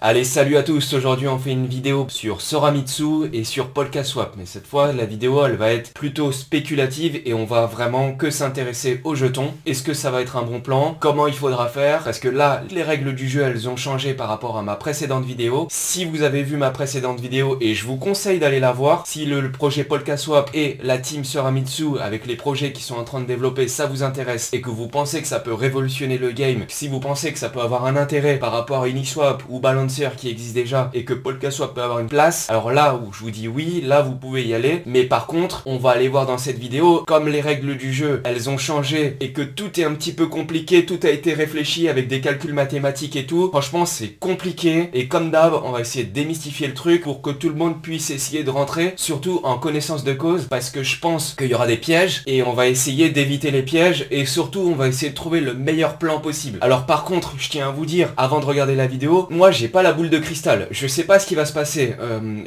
Allez, salut à tous, aujourd'hui on fait une vidéo sur Soramitsu et sur Polkaswap, mais cette fois la vidéo elle va être plutôt spéculative et on va vraiment que s'intéresser aux jetons. Est-ce que ça va être un bon plan? Comment il faudra faire? Parce que là, les règles du jeu elles ont changé par rapport à ma précédente vidéo. Si vous avez vu ma précédente vidéo, et je vous conseille d'aller la voir, si le projet Polkaswap et la team Soramitsu avec les projets qui sont en train de développer, ça vous intéresse et que vous pensez que ça peut révolutionner le game, si vous pensez que ça peut avoir un intérêt par rapport à Uniswap ou Balancer qui existe déjà et que Polkaswap peut avoir une place, alors là où je vous dis oui, là vous pouvez y aller. Mais par contre, on va aller voir dans cette vidéo, comme les règles du jeu, elles ont changé et que tout est un petit peu compliqué, tout a été réfléchi avec des calculs mathématiques et tout. Franchement, c'est compliqué et comme d'hab, on va essayer de démystifier le truc pour que tout le monde puisse essayer de rentrer, surtout en connaissance de cause, parce que je pense qu'il y aura des pièges et on va essayer d'éviter les pièges et surtout on va essayer de trouver le meilleur plan possible. Alors par contre, je tiens à vous dire, avant de regarder la vidéo, moi j'ai pas la boule de cristal, je sais pas ce qui va se passer.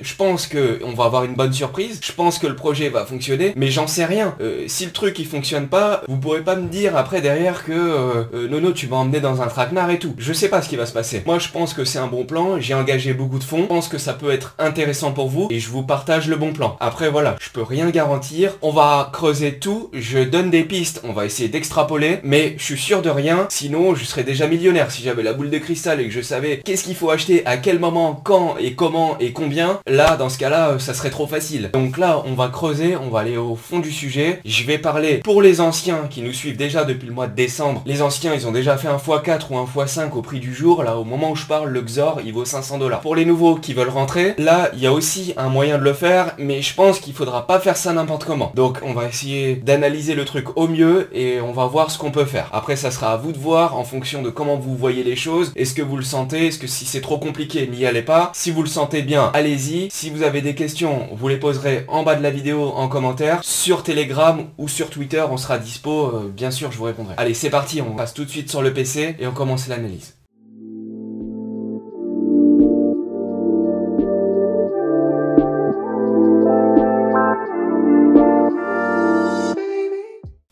Je pense que on va avoir une bonne surprise, je pense que le projet va fonctionner, mais j'en sais rien. Si le truc il fonctionne pas, vous pourrez pas me dire après derrière que Nono tu vas emmener dans un traquenard et tout. Je sais pas ce qui va se passer. Moi je pense que c'est un bon plan, j'ai engagé beaucoup de fonds, je pense que ça peut être intéressant pour vous et je vous partage le bon plan. Après voilà, je peux rien garantir, on va creuser tout, je donne des pistes, on va essayer d'extrapoler, mais je suis sûr de rien, sinon je serais déjà millionnaire si j'avais la boule de cristal et que je savais qu'est-ce qu'il faut acheter, à quel moment, quand et comment et combien. Là dans ce cas là ça serait trop facile. Donc là on va creuser, on va aller au fond du sujet. Je vais parler pour les anciens qui nous suivent déjà depuis le mois de décembre. Les anciens ils ont déjà fait un x4 ou un x5 au prix du jour. Là au moment où je parle, le Xor il vaut 500$. Pour les nouveaux qui veulent rentrer, là il y a aussi un moyen de le faire, mais je pense qu'il faudra pas faire ça n'importe comment. Donc on va essayer d'analyser le truc au mieux et on va voir ce qu'on peut faire. Après ça sera à vous de voir en fonction de comment vous voyez les choses. Est-ce que vous le sentez? Est-ce que si c'est trop compliqué, n'y allez pas. Si vous le sentez bien, allez-y. Si vous avez des questions, vous les poserez en bas de la vidéo en commentaire. Sur Telegram ou sur Twitter, on sera dispo. Bien sûr, je vous répondrai. Allez, c'est parti. On passe tout de suite sur le PC et on commence l'analyse.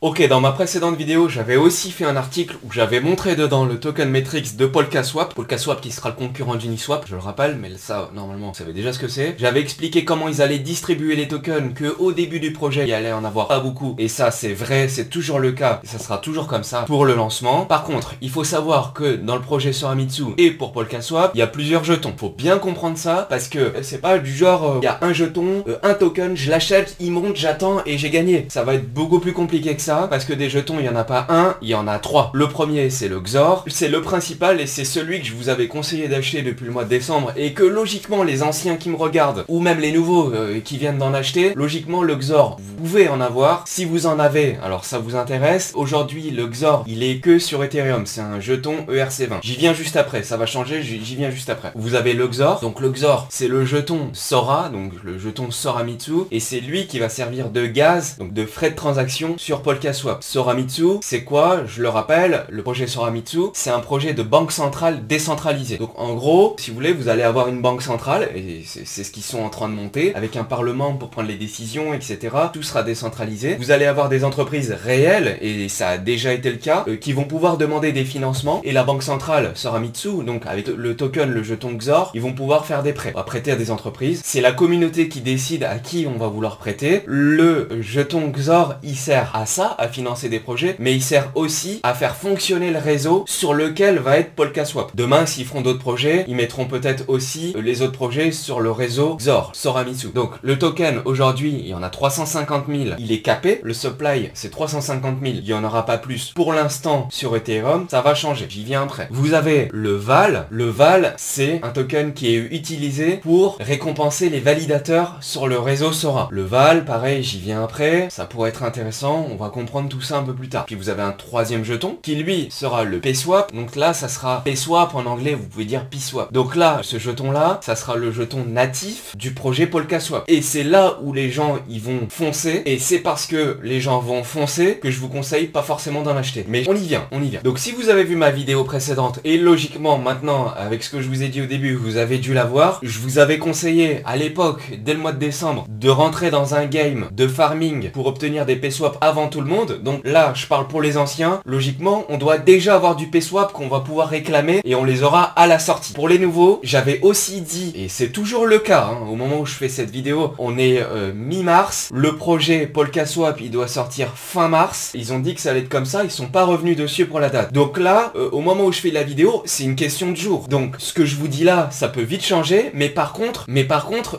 Ok, dans ma précédente vidéo, j'avais aussi fait un article où j'avais montré dedans le token metrics de Polkaswap. Polkaswap qui sera le concurrent d'Uniswap, je le rappelle, mais ça, normalement, vous savez déjà ce que c'est. J'avais expliqué comment ils allaient distribuer les tokens, que au début du projet, il y allait en avoir pas beaucoup. Et ça, c'est vrai, c'est toujours le cas. Et ça sera toujours comme ça pour le lancement. Par contre, il faut savoir que dans le projet Soramitsu et pour Polkaswap, il y a plusieurs jetons. Faut bien comprendre ça, parce que c'est pas du genre, il y a un jeton, un token, je l'achète, il monte, j'attends et j'ai gagné. Ça va être beaucoup plus compliqué que ça. Parce que des jetons, il n'y en a pas un, il y en a trois. Le premier, c'est le Xor, c'est le principal et c'est celui que je vous avais conseillé d'acheter depuis le mois de décembre et que logiquement, les anciens qui me regardent, ou même les nouveaux qui viennent d'en acheter, logiquement, le Xor, vous pouvez en avoir. Si vous en avez, alors ça vous intéresse. Aujourd'hui, le Xor, il est que sur Ethereum, c'est un jeton ERC20. J'y viens juste après, ça va changer, j'y viens juste après. Vous avez le Xor, donc le Xor, c'est le jeton Sora, donc le jeton Soramitsu, et c'est lui qui va servir de gaz, donc de frais de transaction sur Polkaswap. Soramitsu, c'est quoi? Je le rappelle, le projet Soramitsu, c'est un projet de banque centrale décentralisée. Donc en gros, si vous voulez, vous allez avoir une banque centrale, et c'est ce qu'ils sont en train de monter, avec un parlement pour prendre les décisions, etc. Tout sera décentralisé. Vous allez avoir des entreprises réelles, et ça a déjà été le cas, qui vont pouvoir demander des financements, et la banque centrale Soramitsu, donc avec le token, le jeton Xor, ils vont pouvoir faire des prêts. On va prêter à des entreprises. C'est la communauté qui décide à qui on va vouloir prêter. Le jeton Xor, il sert à ça, à financer des projets, mais il sert aussi à faire fonctionner le réseau sur lequel va être Polkaswap. Demain, s'ils feront d'autres projets, ils mettront peut-être aussi les autres projets sur le réseau Xor, Soramitsu. Donc le token, aujourd'hui, il y en a 350 000, il est capé, le supply c'est 350 000, il n'y en aura pas plus pour l'instant sur Ethereum, ça va changer, j'y viens après. Vous avez le VAL, c'est un token qui est utilisé pour récompenser les validateurs sur le réseau Sora. Le VAL, pareil, j'y viens après, ça pourrait être intéressant, on va comprendre tout ça un peu plus tard. Puis vous avez un troisième jeton qui lui sera le PSwap. Donc là ça sera PSwap en anglais, vous pouvez dire PSwap. Donc là ce jeton là, ça sera le jeton natif du projet Polkaswap. Et c'est là où les gens ils vont foncer. Et c'est parce que les gens vont foncer que je vous conseille pas forcément d'en acheter. Mais on y vient, on y vient. Donc si vous avez vu ma vidéo précédente et logiquement maintenant avec ce que je vous ai dit au début, vous avez dû la voir. Je vous avais conseillé à l'époque, dès le mois de décembre, de rentrer dans un game de farming pour obtenir des PSwap avant tout le monde. monde. Donc là, je parle pour les anciens. Logiquement, on doit déjà avoir du PSwap qu'on va pouvoir réclamer et on les aura à la sortie. Pour les nouveaux, j'avais aussi dit, et c'est toujours le cas, hein, au moment où je fais cette vidéo, on est mi-mars. Le projet PolkaSwap, il doit sortir fin mars. Ils ont dit que ça allait être comme ça, ils sont pas revenus dessus pour la date. Donc là, au moment où je fais la vidéo, c'est une question de jour. Donc ce que je vous dis là, ça peut vite changer, mais par contre,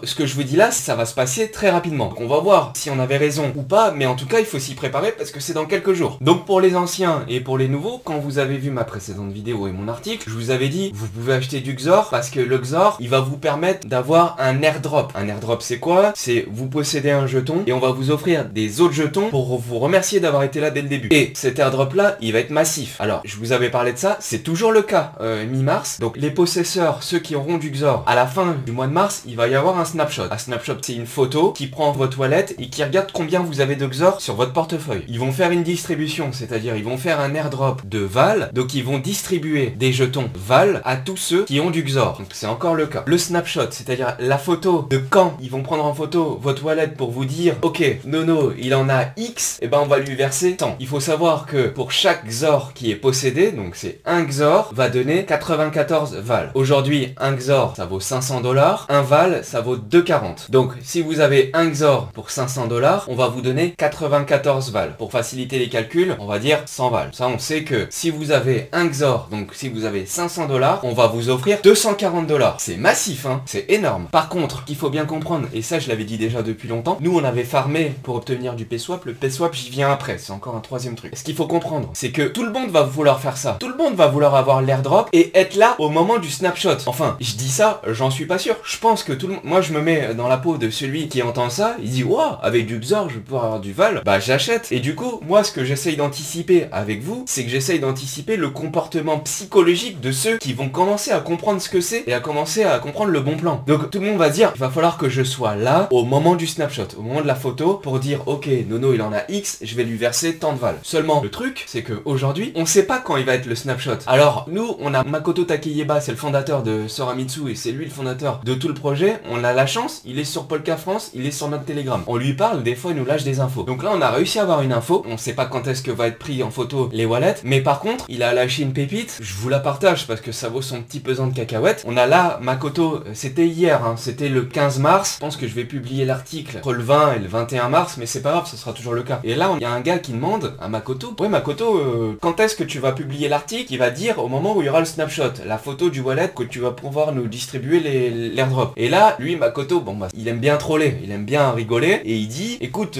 ce que je vous dis là, ça va se passer très rapidement. Donc on va voir si on avait raison ou pas, mais en tout cas, il faut s'y préparer parce que c'est dans quelques jours. Donc pour les anciens et pour les nouveaux, quand vous avez vu ma précédente vidéo et mon article, je vous avais dit, vous pouvez acheter du Xor parce que le Xor, il va vous permettre d'avoir un airdrop. Un airdrop, c'est quoi? C'est vous possédez un jeton et on va vous offrir des autres jetons pour vous remercier d'avoir été là dès le début. Et cet airdrop là, il va être massif. Alors, je vous avais parlé de ça, c'est toujours le cas mi-mars. Donc les possesseurs, ceux qui auront du Xor, à la fin du mois de mars, il va y avoir un snapshot. Un snapshot, c'est une photo qui prend votre wallet et qui regarde combien vous avez de Xor sur votre portefeuille. Ils vont faire une distribution, c'est-à-dire ils vont faire un airdrop de Val, donc ils vont distribuer des jetons Val à tous ceux qui ont du Xor. Donc c'est encore le cas. Le snapshot, c'est-à-dire la photo de quand ils vont prendre en photo votre wallet pour vous dire ok, Nono, il en a X, et ben on va lui verser tant. Il faut savoir que pour chaque Xor qui est possédé, donc c'est un Xor, va donner 94 Val. Aujourd'hui, un Xor, ça vaut 500 $, un Val, ça vaut 2,40. Donc si vous avez un Xor pour 500 $, on va vous donner 94 Val. Pour faciliter les calculs, on va dire 100 Val. Ça, on sait que si vous avez un Xor, donc si vous avez 500 $, on va vous offrir 240 $. C'est massif, hein, c'est énorme. Par contre, qu'il faut bien comprendre, et ça je l'avais dit déjà depuis longtemps, nous on avait farmé pour obtenir du PSwap. Le PSwap, j'y viens après, c'est encore un troisième truc. Ce qu'il faut comprendre, c'est que tout le monde va vouloir faire ça. Tout le monde va vouloir avoir l'airdrop et être là au moment du snapshot. Enfin, je dis ça, j'en suis pas sûr. Je pense que tout le monde... Moi, je me mets dans la peau de celui qui entend ça, il dit « Waouh, avec du Xor, je vais pouvoir avoir du Val. » Bah, j'achète. Et du coup, moi, ce que j'essaye d'anticiper avec vous, c'est que j'essaye d'anticiper le comportement psychologique de ceux qui vont commencer à comprendre ce que c'est et à commencer à comprendre le bon plan. Donc, tout le monde va dire « Il va falloir que je sois là au moment du snapshot, au moment de la photo, pour dire « Ok, Nono, il en a X, je vais lui verser tant de Val. » Seulement, le truc, c'est qu'aujourd'hui, on sait pas quand il va être le snapshot. Alors, nous, on a Makoto Takeyeba, c'est le fondateur de Soramitsu et c'est lui le fondateur de tout le projet. On a la chance, il est sur Polka France, il est sur notre Telegram. On lui parle, des fois il nous lâche des infos. Donc là, on a réussi à avoir une info. On sait pas quand est-ce que va être pris en photo les wallets, mais par contre, il a lâché une pépite. Je vous la partage parce que ça vaut son petit pesant de cacahuètes. On a là, Makoto, c'était hier, hein, c'était le 15 mars. Je pense que je vais publier l'article entre le 20 et le 21 mars, mais c'est pas grave, ce sera toujours le cas. Et là, il y a un gars qui demande à Makoto, ouais Makoto, quand est-ce que tu vas publier l'article? Il va dire au moment où il y aura le snapshot, la photo du wallet que tu vas pouvoir nous distribuer l'airdrop. Et là, lui, Makoto, bon bah, il aime bien troller, il aime bien rigoler, et il dit, écoute,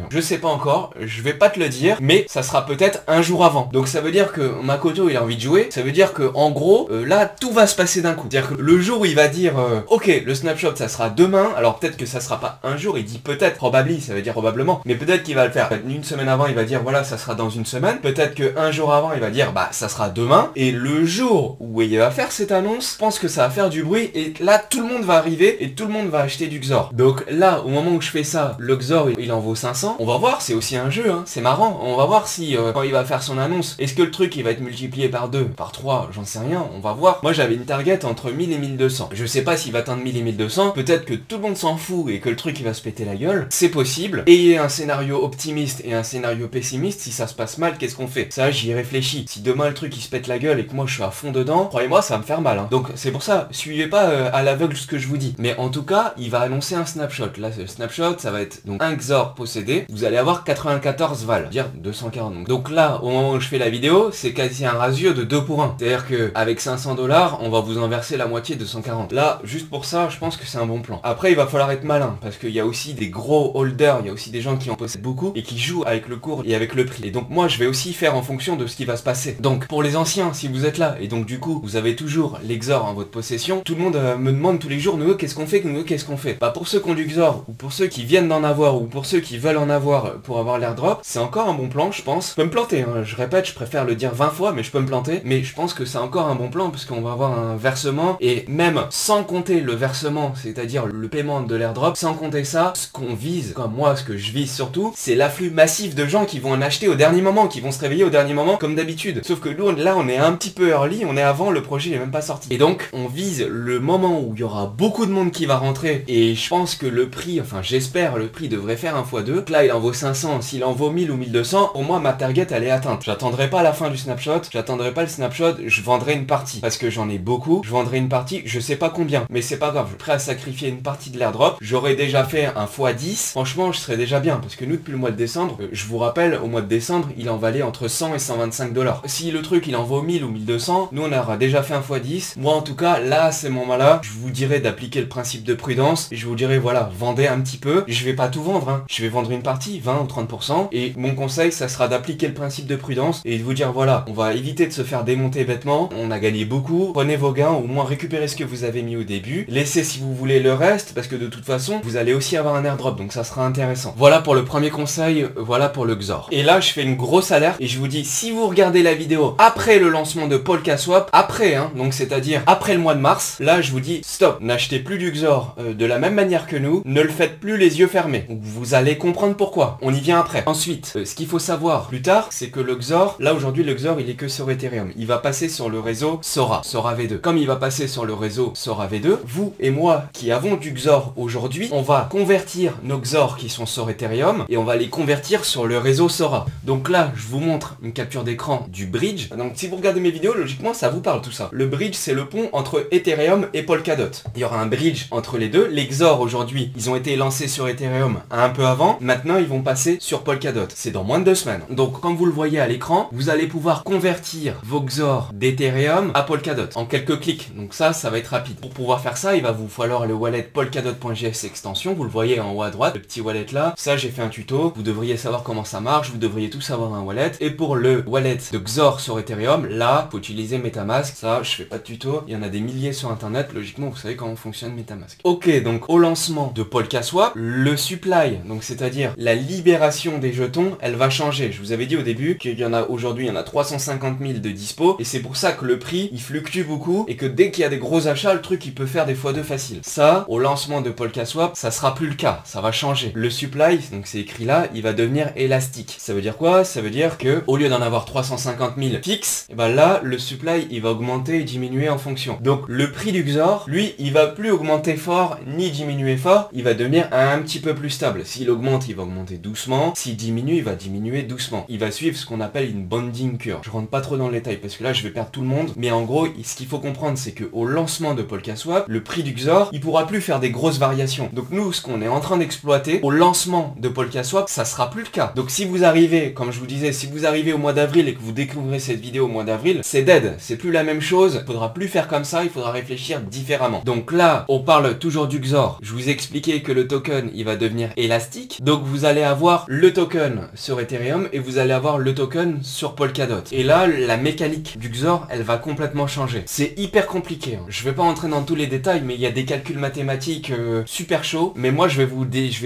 je sais pas encore, je vais pas te le dire, mais ça sera peut-être un jour avant. Donc ça veut dire que Makoto, il a envie de jouer, ça veut dire que en gros, là, tout va se passer d'un coup. C'est-à-dire que le jour où il va dire, ok, le snapshot, ça sera demain, alors peut-être que ça sera pas un jour, il dit peut-être, probably, ça veut dire probablement, mais peut-être qu'il va le faire. Une semaine avant, il va dire, voilà, ça sera dans une semaine, peut-être que un jour avant, il va dire, bah, ça sera demain, et le jour où il va faire cette annonce, je pense que ça va faire du bruit, et là, tout le monde va arriver, et tout le monde va acheter du Xor. Donc là, au moment où je fais ça, le Xor, il en vaut 500, on va voir, c'est aussi un jeu, hein, c'est marrant, on va voir si, quand il va faire son annonce, est-ce que le truc, il va être multiplié par 2, par 3, j'en sais rien, on va voir. Moi, j'avais une target entre 1000 et 1200. Je sais pas s'il va atteindre 1000 et 1200, peut-être que tout le monde s'en fout, et que le truc, il va se péter la gueule, c'est possible. Ayez un scénario optimiste et un scénario pessimiste, si ça se passe mal, qu'est-ce qu'on fait? Ça, j'y réfléchis. Si demain, le truc, il se pète la gueule et que moi, je suis à fond dedans, croyez-moi, ça va me faire mal, hein. Donc, c'est pour ça, suivez pas à l'aveugle ce que je vous dis. Mais en tout cas, il va annoncer un snapshot. Là, le snapshot, ça va être donc un Xor possédé. Vous allez avoir 94 Val, dire 240. Donc là, au moment où je fais la vidéo, c'est quasi un ratio de 2 pour 1. C'est-à-dire que avec 500 $, on va vous en verser la moitié de 140. Là, juste pour ça, je pense que c'est un bon plan. Après, il va falloir être malin, parce qu'il y a aussi des gros holders, il y a aussi des gens qui en possèdent beaucoup et qui jouent avec le cours et avec le prix. Et donc moi, je vais aussi faire en fonction de ce qui va se passer. Donc pour les anciens, si vous êtes là, et donc du coup, vous avez toujours les Xor en votre possession, tout le monde me demande tous les jours, nous, qu'est-ce qu'on fait, nous, qu'est-ce qu'on fait? Bah pour ceux qui ont du Xor, ou pour ceux qui viennent d'en avoir, ou pour ceux qui veulent en avoir pour avoir l'airdrop, c'est encore un bon plan, je pense. Je peux me planter, hein. Je répète, je préfère le dire 20 fois, mais je peux me planter. Mais je pense que c'est encore un bon plan, parce qu'on va avoir un versement, et même sans compter le versement, c'est-à-dire le paiement de l'airdrop, sans compter ça, ce qu'on vise, comme moi, ce que je vise surtout, c'est l'afflux massif de gens qui vont en acheter au dernier moment, qui vont se réveiller au dernier moment, comme d'habitude. Sauf que nous, là, on est un petit peu early, on est avant, le projet n'est même pas sorti. Et donc, on vise le moment où il y aura beaucoup de monde qui va rentrer, et je pense que le prix, enfin j'espère, le prix devrait faire un x2. Là, il en vaut 500, s'il qu'il en vaut 1000 ou 1200, pour moi ma target elle est atteinte. J'attendrai pas la fin du snapshot, j'attendrai pas le snapshot, je vendrai une partie. Parce que j'en ai beaucoup, je vendrai une partie, je sais pas combien. Mais c'est pas grave, je suis prêt à sacrifier une partie de l'airdrop. J'aurais déjà fait un x10, franchement je serais déjà bien. Parce que nous depuis le mois de décembre, je vous rappelle, au mois de décembre, il en valait entre 100 et 125 $. Si le truc il en vaut 1000 ou 1200, nous on aura déjà fait un x10. Moi en tout cas, là à ce moment-là, je vous dirais d'appliquer le principe de prudence. Et je vous dirais voilà, vendez un petit peu. Je vais pas tout vendre, hein. Je vais vendre une partie, 20 ou 30%. Et mon conseil, ça sera d'appliquer le principe de prudence et de vous dire voilà, on va éviter de se faire démonter bêtement. On a gagné beaucoup. Prenez vos gains, au moins récupérez ce que vous avez mis au début. Laissez si vous voulez le reste, parce que de toute façon, vous allez aussi avoir un airdrop, donc ça sera intéressant. Voilà pour le premier conseil, voilà pour le Xor. Et là, je fais une grosse alerte et je vous dis, si vous regardez la vidéo après le lancement de PolkaSwap, après, hein, donc c'est-à-dire après le mois de mars, là, je vous dis, stop, n'achetez plus du Xor de la même manière que nous, ne le faites plus les yeux fermés. Vous allez comprendre pourquoi. On y vient après. Ensuite, ce qu'il faut savoir plus tard, c'est que le Xor, là aujourd'hui, le Xor, il est que sur Ethereum. Il va passer sur le réseau Sora V2. Comme il va passer sur le réseau Sora V2, vous et moi qui avons du Xor aujourd'hui, on va convertir nos Xor qui sont sur Ethereum et on va les convertir sur le réseau Sora. Donc là, je vous montre une capture d'écran du bridge. Donc si vous regardez mes vidéos, logiquement, ça vous parle tout ça. Le bridge, c'est le pont entre Ethereum et Polkadot. Il y aura un bridge entre les deux. Les Xor aujourd'hui, ils ont été lancés sur Ethereum un peu avant. Maintenant, ils vont passer sur Polkadot. C'est dans moins de 2 semaines. Donc comme vous le voyez à l'écran, vous allez pouvoir convertir vos Xor d'Ethereum à Polkadot en quelques clics. Donc ça va être rapide. Pour pouvoir faire ça, il va vous falloir le wallet polkadot.js extension. Vous le voyez en haut à droite, le petit wallet là. Ça, j'ai fait un tuto. Vous devriez savoir comment ça marche. Vous devriez tous avoir un wallet. Et pour le wallet de Xor sur Ethereum, là, faut utiliser MetaMask. Ça, je fais pas de tuto. Il y en a des milliers sur internet. Logiquement, vous savez comment fonctionne MetaMask. Ok, donc au lancement de PolkaSwap, le supply, donc c'est-à-dire la libération des jetons, elle va changer. Je vous avais dit au début qu'il y en a aujourd'hui, il y en a 350 000 de dispo. Et c'est pour ça que le prix, il fluctue beaucoup. Et que dès qu'il y a des gros achats, le truc, il peut faire des x2 facile. Ça, au lancement de PolkaSwap, ça sera plus le cas. Ça va changer. Le supply, donc c'est écrit là, il va devenir élastique. Ça veut dire quoi? Ça veut dire que au lieu d'en avoir 350 000 fixes, et ben là, le supply, il va augmenter et diminuer en fonction. Donc le prix du Xor, lui, il va plus augmenter fort ni diminuer fort, il va devenir un petit peu plus stable. S'il augmente, il va augmenter doucement. S'il diminue, il va diminuer doucement. Il va suivre ce qu'on appelle une bonding curve. Je rentre pas trop dans le détail parce que là, je vais perdre tout le monde. Mais en gros, ce qu'il faut comprendre, c'est qu'au lancement de PolkaSwap, le prix du Xor, il pourra plus faire des grosses variations. Donc nous, ce qu'on est en train d'exploiter, au lancement de PolkaSwap, ça sera plus le cas. Donc si vous arrivez, comme je vous disais, si vous arrivez au mois d'avril et que vous découvrez cette vidéo au mois d'avril, c'est dead. C'est plus la même chose. Il faudra plus faire comme ça, il faudra réfléchir différemment. Donc là, on parle toujours du Xor. Je vous ai expliqué que le token, il va devenir élastique. Donc vous allez avoir le token sur Ethereum et vous allez avoir le token sur Polkadot. Et là, la mécanique du Xor, elle va complètement changer. C'est hyper compliqué, hein. Je vais pas entrer dans tous les détails, mais il y a des calculs mathématiques super chauds. Mais moi, je vais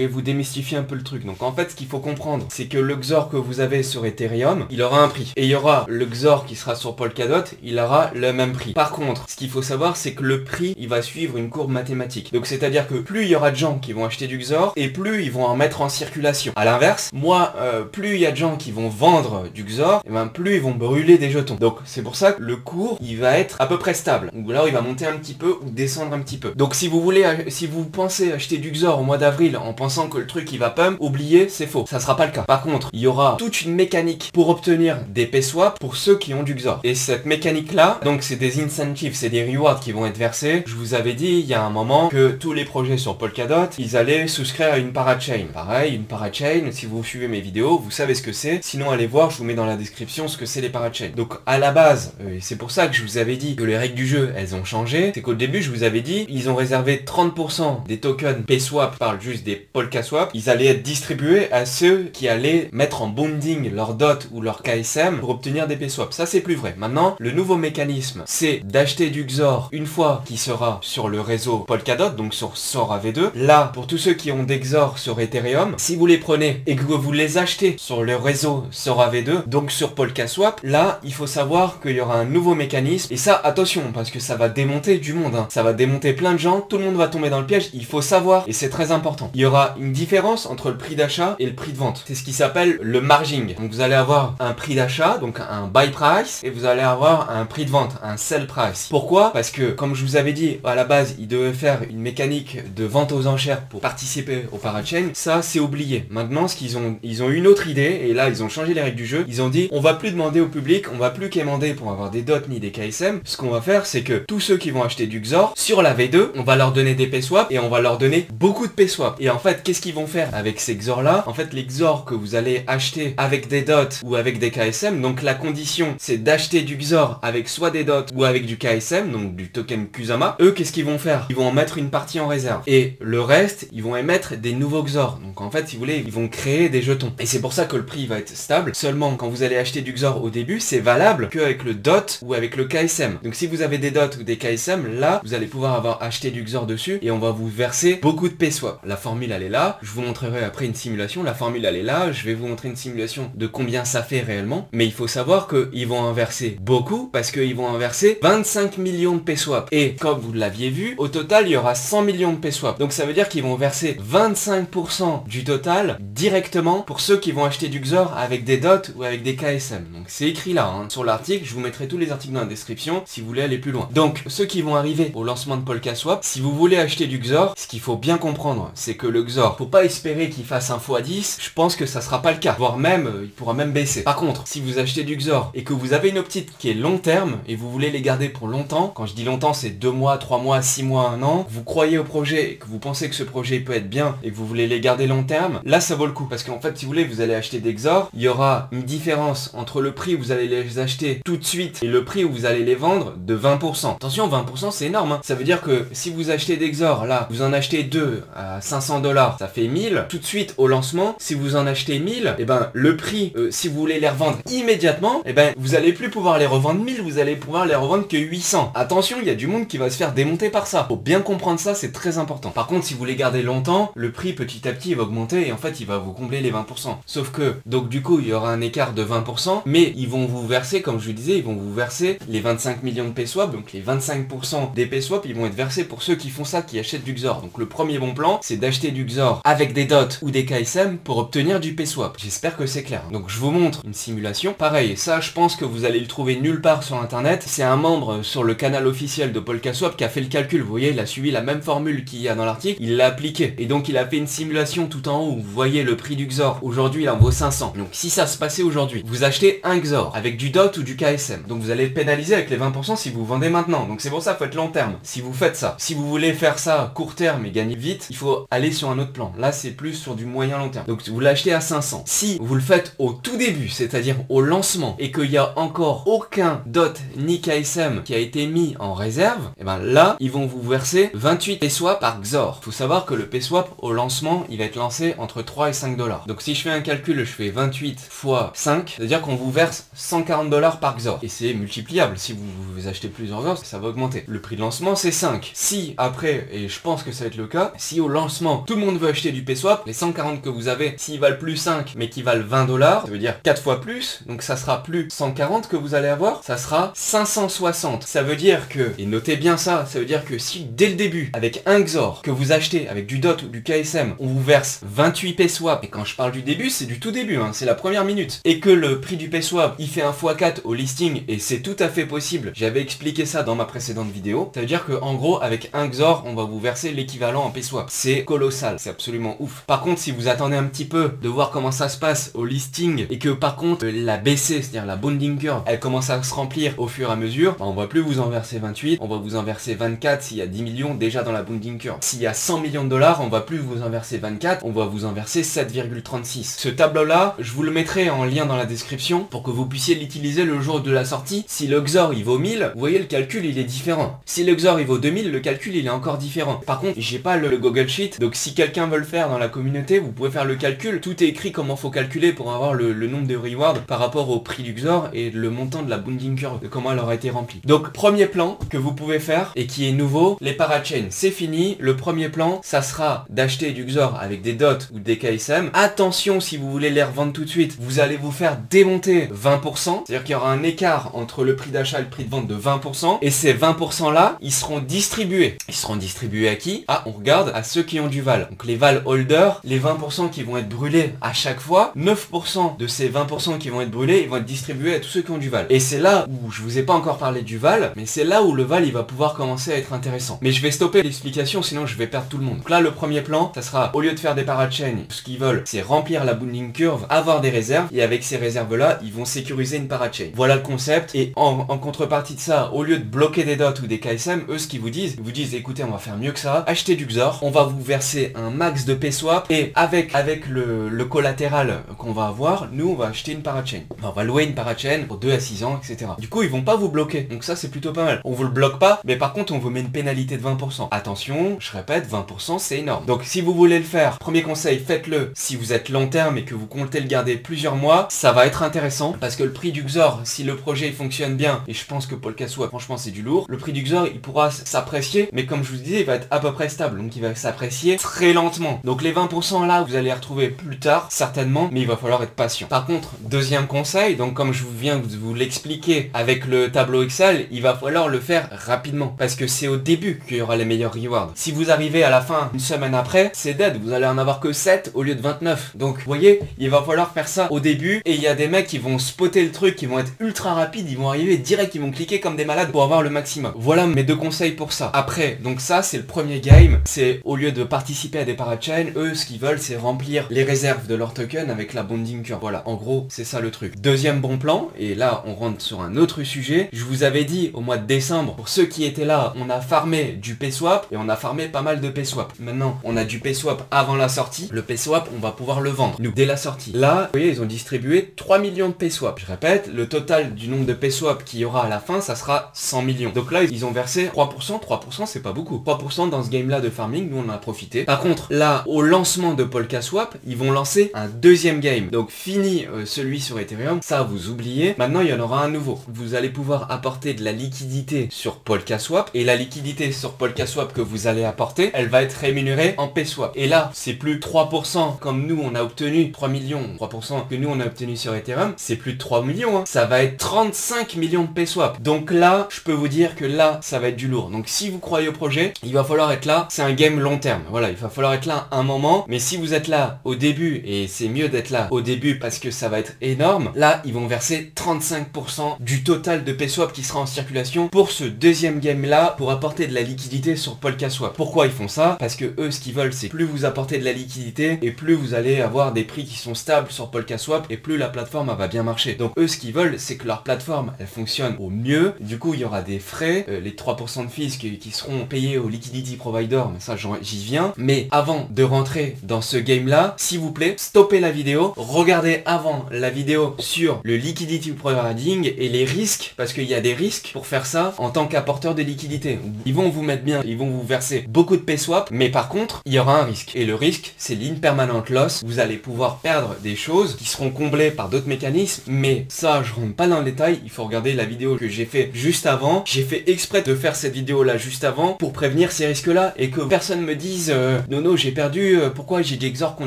vous démystifier un peu le truc. Donc en fait, ce qu'il faut comprendre, c'est que le Xor que vous avez sur Ethereum, il aura un prix. Et il y aura le Xor qui sera sur Polkadot, il aura le même prix. Par contre, ce qu'il faut savoir, c'est que le prix, il va suivre une courbe mathématique. Donc c'est-à-dire que plus il y aura de gens qui vont acheter du Xor, et plus ils vont en mettre en circulation. À l'inverse, moi, plus il y a de gens qui vont vendre du Xor, et ben plus ils vont brûler des jetons. Donc c'est pour ça que le cours, il va être à peu près stable. Donc là, il va monter un petit peu ou descendre un petit peu. Donc si vous pensez acheter du Xor au mois d'avril en pensant que le truc il va pump, oubliez, c'est faux. Ça sera pas le cas. Par contre, il y aura toute une mécanique pour obtenir des PSwap pour ceux qui ont du Xor. Et cette mécanique là, donc c'est des incentives, c'est des rewards qui vont être versés. Je vous avais dit il y a un moment que tous les projets sur Polkadot, ils allaient souscrire à une parachain. Pareil, une parachain, si vous suivez mes vidéos, vous savez ce que c'est. Sinon allez voir, je vous mets dans la description ce que c'est les parachains. Donc à la base, c'est pour ça que je vous avais dit que les règles du jeu, elles ont changé. C'est qu'au début, je vous avais dit, ils ont réservé 30% des tokens PSwap, je parle juste des PolkaSwap, ils allaient être distribués à ceux qui allaient mettre en bonding leur DOT ou leur KSM pour obtenir des PSwap. Ça, c'est plus vrai. Maintenant, le nouveau mécanisme, c'est d'acheter du Xor une fois qu'il sera sur le réseau Polkadot, donc sur Sora V2. Là, pour tous ceux qui ont des Xor sur Ethereum, si vous les prenez et que vous les achetez sur le réseau Sora V2, donc sur PolkaSwap, là, il faut savoir qu'il y aura un nouveau mécanisme. Et ça, attention, parce que ça va démonter du monde, hein. Ça va démonter plein de gens, tout le monde va tomber dans le piège, il faut savoir, et c'est très important. Il y aura une différence entre le prix d'achat et le prix de vente. C'est ce qui s'appelle le margin. Donc vous allez avoir un prix d'achat, donc un buy price, et vous allez avoir un prix de vente, un sell price. Pourquoi? Parce que, comme je vous avais dit, à la base, ils devaient faire une mécanique de vente aux enchères pour participer au parachain. Ça, c'est oublié. Maintenant, ce qu'ils ils ont une autre idée, et là ils ont changé les règles du jeu. Ils ont dit, on va plus demander au public, on va plus quémander pour avoir des dots ni des KSM. Ce qu'on va faire, c'est que tous ceux qui vont acheter du Xor, sur la V2, on va leur donner des P-swap, et on va leur donner beaucoup de P-swap. Et en fait, qu'est-ce qu'ils vont faire avec ces Xor là? En fait, les Xor que vous allez acheter avec des dots ou avec des KSM, donc la condition, c'est d'acheter du Xor avec soit des dots ou avec du KSM, donc du token Kusama. Eux, qu'est-ce qu'ils vont faire? Ils vont en mettre une partie en réserve. Et le reste, ils vont émettre des nouveaux Xor. Donc en fait, si vous voulez, ils vont créer des jetons. Et c'est pour ça que le prix va être stable. Seulement, quand vous allez acheter du Xor au début, c'est valable qu'avec le dot ou avec le KSM. Donc si vous avez des dots ou des KSM, là, vous allez pouvoir avoir acheté du Xor dessus et on va vous verser beaucoup de P-swap. La formule, elle est là. Je vous montrerai après une simulation. La formule, elle est là. Je vais vous montrer une simulation de combien ça fait réellement. Mais il faut savoir qu'ils vont en verser beaucoup parce qu'ils vont en verser 25 millions de P-swap. Et comme vous l'aviez vu, au total, il y aura 100 millions de P-swap. Donc ça veut dire qu'ils vont verser 25% du total directement pour ceux qui vont acheter du Xor avec des dots ou avec des KSM. Donc c'est écrit là, hein. Sur l'article, je vous mettrai tous les articles dans la description si vous voulez aller plus loin. Donc ceux qui vont arriver au lancement de PolkaSwap, si vous voulez acheter du Xor, ce qu'il faut bien comprendre, c'est que le Xor, faut pas espérer qu'il fasse un x10, je pense que ça sera pas le cas, voire même, il pourra même baisser. Par contre, si vous achetez du Xor et que vous avez une optique qui est long terme et vous voulez les garder pour longtemps, quand je dis longtemps, c'est 2 mois, 3 mois, 6 mois, 1 an, vous croyez au projet et que vous pensez que ce projet peut être bien et que vous voulez les garder long terme, là ça vaut le coup. Parce qu'en fait, si vous voulez, vous allez acheter des Xor, il y aura une différence entre le prix où vous allez les acheter tout de suite et le prix où vous allez les vendre de 20%. Attention, 20% c'est énorme, hein. Ça veut dire que si vous achetez des Xor, là, vous en achetez 2 à 500 $, ça fait 1000. Tout de suite au lancement, si vous en achetez 1000, et ben le prix, si vous voulez les revendre immédiatement, et ben vous allez plus pouvoir les revendre 1000, vous allez pouvoir les revendre que 800. Attention, il y a du monde qui va se faire démonter par ça. Faut bien comprendre ça, c'est très important. Par contre, si vous les gardez longtemps, le prix petit à petit il va augmenter et en fait il va vous combler les 20%. Sauf que, donc du coup, il y aura un écart de 20%, mais ils vont vous verser, comme je vous disais, ils vont vous verser les 25 millions de P-swap, donc les 25% des P-swap, ils vont être versés pour ceux qui font ça, qui achètent du Xor. Donc le premier bon plan, c'est d'acheter du Xor avec des dots ou des KSM pour obtenir du P-swap. J'espère que c'est clair. Donc je vous montre une simulation. Pareil, ça je pense que vous allez le trouver nulle part sur internet. C'est un membre sur le canal officiel de PolkaSwap qui a fait le calcul. Vous voyez, il a suivi la même formule qu'il y a dans l'article, il l'a appliqué. Et donc il a fait une simulation tout en haut où vous voyez le prix du Xor. Aujourd'hui il en vaut 500. Donc si ça se passait aujourd'hui, vous achetez un Xor avec du DOT ou du KSM. Donc vous allez pénaliser avec les 20% si vous vendez maintenant. Donc c'est pour ça, faut être long terme. Si vous faites ça, si vous voulez faire ça court terme et gagner vite, il faut aller sur un autre plan. Là c'est plus sur du moyen long terme. Donc vous l'achetez à 500. Si vous le faites au tout début, c'est-à-dire au lancement, et qu'il y a encore aucun DOT ni KSM qui a été mis en réserve, et ben là ils vont vous verser 28 P-swap par Xor. Faut savoir que le P-swap au lancement, il va être lancé entre 3 et 5 $. Donc si je fais un calcul, je fais 28 fois 5, c'est-à-dire qu'on vous verse 140 $ par Xor. Et c'est multipliable. Si vous achetez plusieurs Xor, ça va augmenter. Le prix de lancement, c'est 5. Si après, et je pense que ça va être le cas, si au lancement, tout le monde veut acheter du P-swap, les 140 que vous avez, s'ils valent plus 5, mais qui valent 20 $, ça veut dire 4 fois plus, donc ça sera plus 140 que vous allez avoir, ça sera 560. Ça veut dire que, et notez bien ça veut dire que si dès le début, avec un Xor que vous achetez avec du DOT ou du KSM, on vous verse 28 P-swap, et quand je parle du début, c'est du tout début, hein, c'est la première minute, et que le prix du P-swap, il fait un x4 au listing, et c'est tout à fait possible, j'avais expliqué ça dans ma précédente vidéo, ça veut dire que en gros, avec un Xor, on va vous verser l'équivalent en P-swap. C'est colossal, c'est absolument ouf. Par contre, si vous attendez un petit peu de voir comment ça se passe au listing, et que par contre, la BC, c'est-à-dire la bonding curve, elle commence à se remplir au fur et à mesure, bah, on va plus vous en verser 28, on va vous en verser 24 s'il y a 10 millions déjà dans la bonding curve. S'il y a 100 millions de dollars, on va plus vous en verser 24, on va vous en verser 7,36. Ce tableau-là, je vous le mettrai en lien dans la description pour que vous puissiez l'utiliser le jour de la sortie. Si le Xor il vaut 1000, vous voyez le calcul il est différent. Si le Xor il vaut 2000, le calcul il est encore différent. Par contre, j'ai pas le Google Sheet, donc si quelqu'un veut le faire dans la communauté, vous pouvez faire le calcul. Tout est écrit comment faut calculer pour avoir le nombre de rewards par rapport au prix du Xor et le montant de la bonding curve, de comment elle aura été remplie. Donc premier plan que vous pouvez faire et qui est nouveau, les parachains, c'est fini. Le premier plan, ça sera d'acheter du Xor avec des DOT ou des KSM. Attention, si vous voulez les revendre tout de suite, vous allez vous faire démonter 20%, c'est-à-dire qu'il y aura un écart entre le prix d'achat et le prix de vente de 20%, et ces 20% là, ils seront distribués. Ils seront distribués à qui? Ah, on regarde à ceux qui ont du Val. Donc les Val holders, les 20% qui vont être brûlés à chaque fois, 9% de ces 20% qui vont être brûlés, ils vont être distribués à tous ceux qui ont du Val. Et c'est là où, je vous ai pas encore parlé du Val, mais c'est là où le Val il va pouvoir commencer à être intéressant. Mais je vais stopper l'explication, sinon je vais perdre tout le monde. Donc là, le premier plan, ça sera, au lieu de faire des parachains, ce qu'ils veulent, c'est remplir la bonding curve, avoir des réserves, et avec ces réserves là ils vont sécuriser une parachain. Voilà le concept, et en contrepartie de ça, au lieu de bloquer des dots ou des KSM, eux ce qu'ils vous disent écoutez, on va faire mieux que ça, achetez du XOR, on va vous verser un max de PSwap, et avec le collatéral qu'on va avoir, nous on va acheter une parachain. Enfin, on va louer une parachain pour 2 à 6 ans, etc. Du coup ils vont pas vous bloquer, donc ça c'est plutôt pas mal. On vous le bloque pas, mais par contre on vous met une pénalité de 20%. Attention, je répète, 20% c'est énorme. Donc si vous voulez le faire, premier conseil, faites-le si vous êtes long terme et que vous comptez le garder plusieurs mois, ça va être intéressant, parce que le prix du XOR, si le projet il fonctionne bien, et je pense que Polkaswap franchement c'est du lourd, le prix du XOR il pourra s'apprécier, mais comme je vous disais, il va être à peu près stable, donc il va s'apprécier très lentement. Donc les 20% là, vous allez les retrouver plus tard, certainement, mais il va falloir être patient. Par contre, deuxième conseil, donc comme je viens de vous l'expliquer avec le tableau Excel, il va falloir le faire rapidement, parce que c'est au début qu'il y aura les meilleurs rewards. Si vous arrivez à la fin, une semaine après, c'est dead, vous allez en avoir que 7 au lieu de 29. Donc vous voyez, il va falloir faire ça au début, et il y a des mecs qui vont spotter le truc, qui vont être ultra rapides, ils vont arriver direct, ils vont cliquer comme des malades pour avoir le maximum. Voilà mes deux conseils pour ça. Après, donc ça c'est le premier game, c'est au lieu de participer à des parachains, eux ce qu'ils veulent c'est remplir les réserves de leur token avec la bonding curve. Voilà, en gros c'est ça le truc. Deuxième bon plan, et là on rentre sur un autre sujet, je vous avais dit au mois de décembre, pour ceux qui étaient là, on a farmé du PSwap, et on a farmé pas mal de PSwap. Maintenant on a du PSwap avant la sortie, le PSwap on va pouvoir le vendre, nous, dès la sortie. Là, vous voyez, ils ont distribué 3 millions de PSwap. Je répète, le total du nombre de PSwap qu'il y aura à la fin, ça sera 100 millions. Donc là, ils ont versé 3%, 3% c'est pas beaucoup. 3% dans ce game-là de farming, nous on en a profité. Par contre, là, au lancement de Polkaswap, ils vont lancer un deuxième game. Donc fini celui sur Ethereum, ça vous oubliez. Maintenant, il y en aura un nouveau. Vous allez pouvoir apporter de la liquidité sur Polkaswap, et la liquidité sur Polkaswap que vous allez apporter, elle va être rémunérée en PSwap. Et là, c'est plus 3% comme nous on a obtenu 3 millions, 3% que nous on a obtenu sur Ethereum, c'est plus de 3 millions, hein. Ça va être 35 millions de PSwap. Donc là, je peux vous dire que là, ça va être du lourd. Donc si vous croyez au projet, il va falloir être là, c'est un game long terme. Voilà, il va falloir être là un moment, mais si vous êtes là au début, et c'est mieux d'être là au début parce que ça va être énorme, là, ils vont verser 35% du total de PSwap qui sera en circulation pour ce deuxième game là, pour apporter de la liquidité sur Polkaswap. Pourquoi ils font ça? Parce que eux, ce qu'ils veulent, c'est plus vous apporter de la liquidité, et plus vous allez avoir des prix qui sont stables sur Polkaswap, et plus la plateforme elle va bien marcher. Donc eux ce qu'ils veulent c'est que leur plateforme elle fonctionne au mieux. Du coup il y aura des frais, les 3% de fees qui seront payés au liquidity provider, mais ça j'y viens. Mais avant de rentrer dans ce game là, s'il vous plaît, stoppez la vidéo, regardez avant la vidéo sur le liquidity providing et les risques, parce qu'il y a des risques pour faire ça en tant qu'apporteur de liquidité. Ils vont vous mettre bien, ils vont vous verser beaucoup de PSwap, mais par contre il y aura un risque, et le risque c'est l'impermanent loss. Vous allez pouvoir perdre des choses qui seront comblées par d'autres mécanismes, mais ça je rentre pas dans le détail, il faut regarder la vidéo que j'ai fait juste avant. J'ai fait exprès de faire cette vidéo là juste avant pour prévenir ces risques là, et que personne me dise Nono j'ai perdu, pourquoi j'ai des XOR qui ont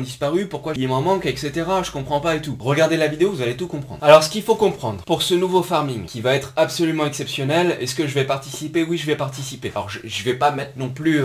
disparu, pourquoi il m'en manque, etc. Je comprends pas et tout. Regardez la vidéo, vous allez tout comprendre. Alors ce qu'il faut comprendre pour ce nouveau farming qui va être absolument exceptionnel, est-ce que je vais participer? Oui, je vais participer. Alors je vais pas mettre non plus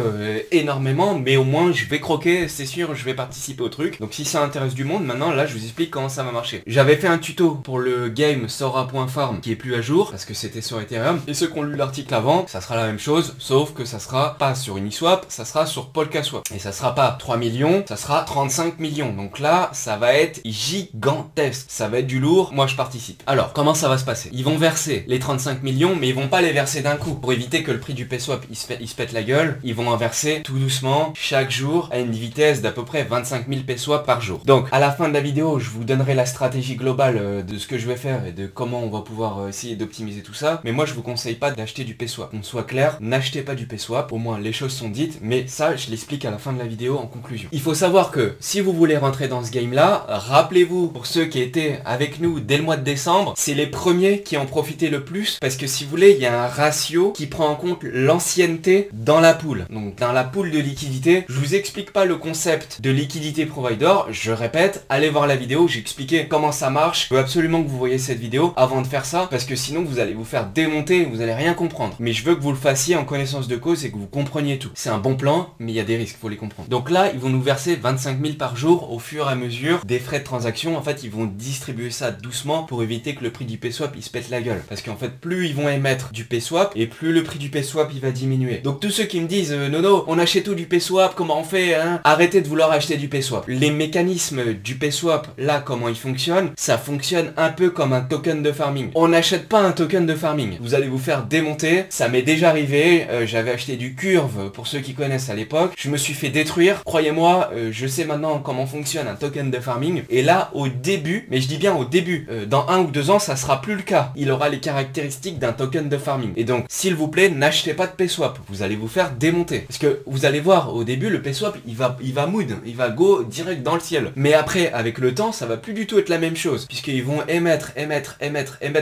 énormément, mais au moins je vais croquer, c'est sûr, je vais participer au truc. Donc si ça intéresse du monde, maintenant là je vous explique comment ça va marcher. J'avais fait un tuto pour le game Sora.farm qui est plus à jour parce que c'était sur Ethereum, et ceux qui ont lu l'article avant, ça sera la même chose, sauf que ça sera pas sur Uniswap, ça sera sur Polkaswap, et ça sera pas 3 millions, ça sera 35 millions. Donc là ça va être gigantesque, ça va être du lourd. Moi je participe. Alors comment ça va se passer? Ils vont verser les 35 millions, mais ils vont pas les verser d'un coup pour éviter que le prix du PSwap il se pète la gueule. Ils vont en verser tout doucement chaque jour à une vitesse d'à peu près 25 000 PSwap par jour. Donc à la fin de la vidéo je vous donnerai la stratégie globale de ce que je vais faire et de comment on va pouvoir essayer d'optimiser tout ça, mais moi je vous conseille pas d'acheter du PSwap. On soit clair, n'achetez pas du PSwap, au moins les choses sont dites, mais ça je l'explique à la fin de la vidéo en conclusion. Il faut savoir que si vous voulez rentrer dans ce game là, rappelez-vous, pour ceux qui étaient avec nous dès le mois de décembre, c'est les premiers qui en profitaient le plus, parce que si vous voulez il y a un ratio qui prend en compte l'ancienneté dans la pool. Donc dans la pool de liquidité, je vous explique pas le concept de liquidité provider, je répète, allez voir la vidéo, j'ai expliqué comment ça marche. Je veux absolument que vous voyez cette vidéo avant de faire ça, parce que sinon vous allez vous faire démonter, vous allez rien comprendre. Mais je veux que vous le fassiez en connaissance de cause et que vous compreniez tout. C'est un bon plan, mais il y a des risques, faut les comprendre. Donc là, ils vont nous verser 25 000 par jour au fur et à mesure des frais de transaction. En fait, ils vont distribuer ça doucement pour éviter que le prix du PSwap il se pète la gueule. Parce qu'en fait, plus ils vont émettre du PSwap, et plus le prix du PSwap il va diminuer. Donc tous ceux qui me disent Nono, on achète tout du PSwap, comment on fait hein? Arrêtez de vouloir acheter du PSwap. Les les mécanismes du PSwap, là, comment ils fonctionnent, ça fonctionne un peu comme un token de farming. On n'achète pas un token de farming. Vous allez vous faire démonter. Ça m'est déjà arrivé. J'avais acheté du Curve, pour ceux qui connaissent à l'époque. Je me suis fait détruire. Croyez-moi, je sais maintenant comment fonctionne un token de farming. Et là, au début, mais je dis bien au début, dans 1 ou 2 ans, ça sera plus le cas. Il aura les caractéristiques d'un token de farming. Et donc, s'il vous plaît, n'achetez pas de PSwap. Vous allez vous faire démonter. Parce que vous allez voir, au début, le PSwap, il va mood. Il va go direct dans le ciel. Mais après, avec le temps, ça va plus du tout être la même chose. Puisqu'ils vont émettre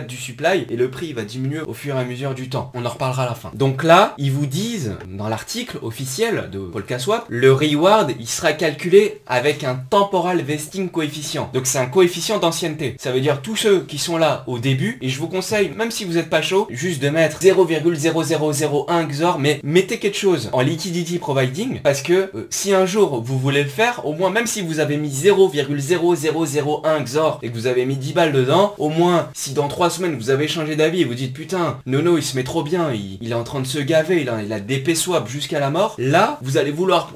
du supply. Et le prix va diminuer au fur et à mesure du temps. On en reparlera à la fin. Donc là, ils vous disent, dans l'article officiel de Polkaswap, le reward, il sera calculé avec un temporal vesting coefficient. Donc c'est un coefficient d'ancienneté. Ça veut dire tous ceux qui sont là au début, et je vous conseille, même si vous n'êtes pas chaud, juste de mettre 0,0001 XOR, mais mettez quelque chose en liquidity providing, parce que si un jour vous voulez le faire, au moins même si vous avez mis 0,0001 XOR et que vous avez mis 10 balles dedans, au moins si dans 3 semaines vous avez changé d'avis et vous dites putain, Nono il se met trop bien, il est en train de se gaver, il a des PSwap jusqu'à la mort, là vous allez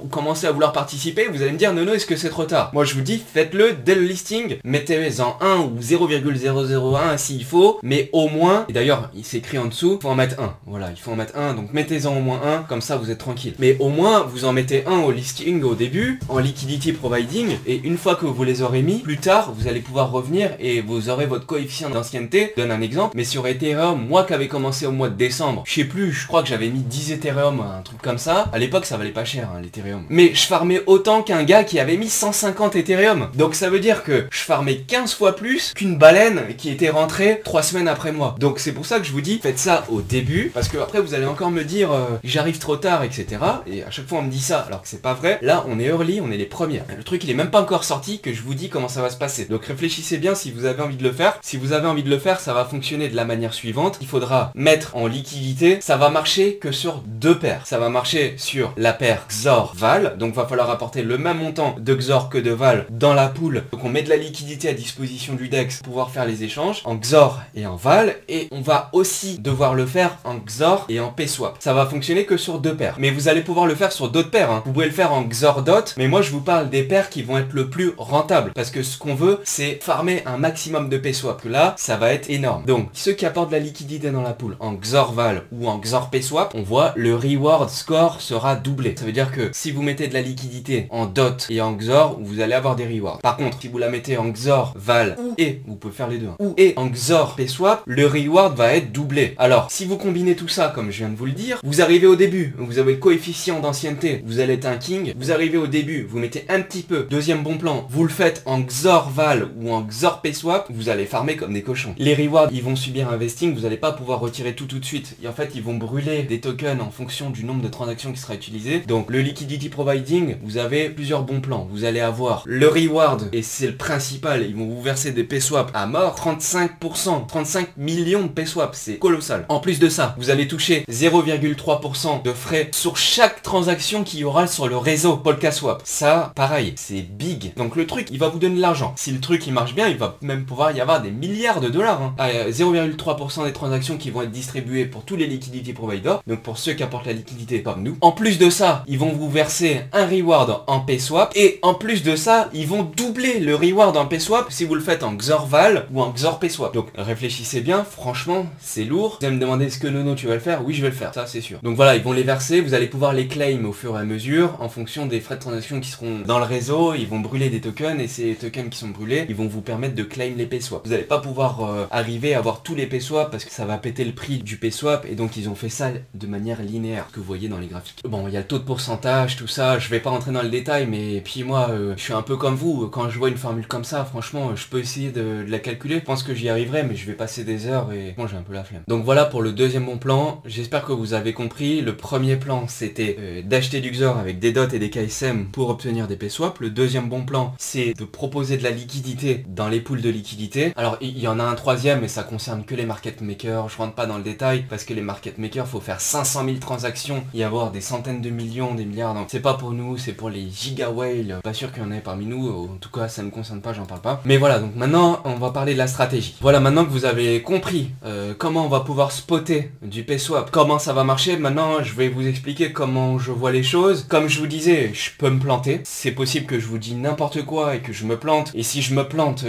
commencer à vouloir participer, vous allez me dire Nono est-ce que c'est trop tard? Moi je vous dis faites-le dès le listing, mettez en 1 ou 0,001 s'il faut, mais au moins, et d'ailleurs il s'écrit en dessous, il faut en mettre 1, voilà, il faut en mettre 1, donc mettez-en au moins 1, comme ça vous êtes tranquille. Mais au moins vous en mettez 1 au listing au début, en liquidity providing, et une fois que vous les aurez mis, plus tard vous allez pouvoir revenir et vous aurez votre coefficient d'ancienneté. Je donne un exemple, mais sur Ethereum, moi qui avais commencé au mois de décembre, je sais plus, je crois que j'avais mis 10 Ethereum, un truc comme ça, à l'époque ça valait pas cher hein, l'Ethereum, mais je farmais autant qu'un gars qui avait mis 150 Ethereum, donc ça veut dire que je farmais 15 fois plus qu'une baleine qui était rentrée 3 semaines après moi. Donc c'est pour ça que je vous dis, faites ça au début, parce que après vous allez encore me dire j'arrive trop tard, etc. Et à chaque fois on me dit ça, alors que c'est pas vrai. Là on est early, on est les premiers. Le truc il est même pas encore sorti que je vous dis comment ça va se passer. Donc réfléchissez bien si vous avez envie de le faire. Si vous avez envie de le faire, ça va fonctionner de la manière suivante. Il faudra mettre en liquidité, ça va marcher que sur 2 paires. Ça va marcher sur la paire XOR-VAL, donc va falloir apporter le même montant de XOR que de VAL dans la pool. Donc on met de la liquidité à disposition du DEX pour pouvoir faire les échanges en XOR et en VAL, et on va aussi devoir le faire en XOR et en PSwap. Ça va fonctionner que sur 2 paires, mais vous allez pouvoir le faire sur d'autres paires hein. Vous pouvez le faire en XOR dot, mais moi je vous parle des paires qui vont être le plus rentables, parce que ce qu'on veut c'est farmer un maximum de PSwap. Là ça va être énorme. Donc ceux qui apportent de la liquidité dans la pool en XOR VAL ou en XOR PSwap, on voit le reward score sera doublé. Ça veut dire que si vous mettez de la liquidité en dot et en XOR, vous allez avoir des rewards. Par contre si vous la mettez en XOR VAL et vous pouvez faire les deux hein, ou et en XOR PSwap, le reward va être doublé. Alors si vous combinez tout ça comme je viens de vous le dire, vous arrivez au début, vous avez le coefficient d'ancienneté, vous allez être un king. Vous arrivez au début, vous mettez un petit peu, deuxième bon plan, vous le faites en XOR VAL ou en XOR PSwap, vous allez farmer comme des cochons. Les rewards ils vont subir un vesting, vous n'allez pas pouvoir retirer tout de suite, et en fait ils vont brûler des tokens en fonction du nombre de transactions qui sera utilisé. Donc le liquidity providing, vous avez plusieurs bons plans. Vous allez avoir le reward, et c'est le principal, ils vont vous verser des PSwap à mort, 35%, 35 millions de PSwap, c'est colossal. En plus de ça, vous allez toucher 0,3% de frais sur chaque transaction qu'il y aura sur le réseau Polkaswap. Ça, pareil, c'est big. Donc le truc, il va vous donner de l'argent. Si le truc il marche bien, il va même pouvoir y avoir des milliards de dollars. Hein. 0,3% des transactions qui vont être distribuées pour tous les liquidity providers, donc pour ceux qui apportent la liquidité comme nous. En plus de ça, ils vont vous verser un reward en PSwap, et en plus de ça, ils vont doubler le reward en PSwap si vous le faites en XOR VAL ou en XOR PSwap. Donc réfléchissez bien, franchement, c'est lourd. Vous allez me demander est-ce que Nono tu vas le faire? Oui, je vais le faire, ça c'est sûr. Donc voilà, ils vont les verser, vous allez pouvoir les claim au fur et à mesure en fonction des frais de transaction qui seront dans le réseau. Ils vont brûler des tokens, et ces tokens qui sont brûlés, ils vont vous permettre de claim les PSwap. Vous n'allez pas pouvoir arriver à avoir tous les PSwap parce que ça va péter le prix du PSwap, et donc ils ont fait ça de manière linéaire, que vous voyez dans les graphiques. Bon, il y a le taux de pourcentage, tout ça, je vais pas rentrer dans le détail, mais puis moi, je suis un peu comme vous, quand je vois une formule comme ça, franchement, je peux essayer de la calculer, je pense que j'y arriverai, mais je vais passer des heures et bon, j'ai un peu la flemme. Donc voilà pour le deuxième bon plan, j'espère que vous avez compris. Le premier plan, c'était d'acheter du XOR avec des dots et des KSM pour obtenir des PSwap. Le deuxième bon plan, c'est de proposer de la liquidité dans les pools de liquidité. Alors, il y en a un troisième, mais ça concerne que les market makers, je rentre pas dans le détail, parce que les market makers, faut faire 500 000 transactions, y avoir des centaines de millions, des milliards, donc c'est pas pour nous, c'est pour les giga whales, pas sûr qu'il y en ait parmi nous, en tout cas ça me concerne pas, j'en parle pas. Mais voilà, donc maintenant on va parler de la stratégie. Voilà, maintenant que vous avez compris comment on va pouvoir spotter du PSwap, comment ça va marcher, maintenant je vais vous expliquer comment je vois les choses. Comme je vous disais, je peux me planter, c'est possible que je vous dis n'importe quoi et que je me plante, et si je me plante,